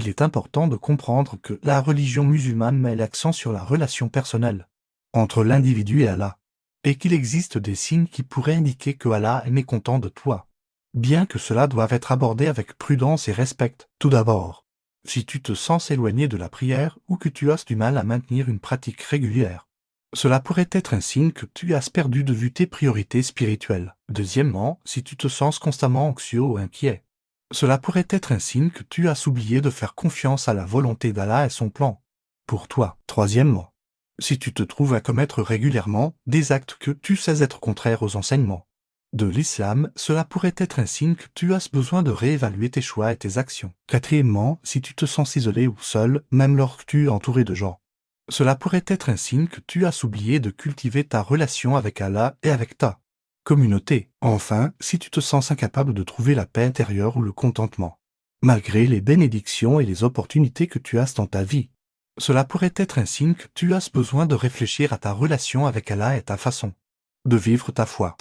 Il est important de comprendre que la religion musulmane met l'accent sur la relation personnelle entre l'individu et Allah, et qu'il existe des signes qui pourraient indiquer que Allah est mécontent de toi. Bien que cela doive être abordé avec prudence et respect. Tout d'abord, si tu te sens éloigné de la prière ou que tu as du mal à maintenir une pratique régulière, cela pourrait être un signe que tu as perdu de vue tes priorités spirituelles. Deuxièmement, si tu te sens constamment anxieux ou inquiet, cela pourrait être un signe que tu as oublié de faire confiance à la volonté d'Allah et son plan pour toi. Troisièmement, si tu te trouves à commettre régulièrement des actes que tu sais être contraires aux enseignements de l'islam, cela pourrait être un signe que tu as besoin de réévaluer tes choix et tes actions. Quatrièmement, si tu te sens isolé ou seul, même lorsque tu es entouré de gens, cela pourrait être un signe que tu as oublié de cultiver ta relation avec Allah et avec ta communauté. Enfin, si tu te sens incapable de trouver la paix intérieure ou le contentement, malgré les bénédictions et les opportunités que tu as dans ta vie, cela pourrait être un signe que tu as besoin de réfléchir à ta relation avec Allah et ta façon de vivre ta foi.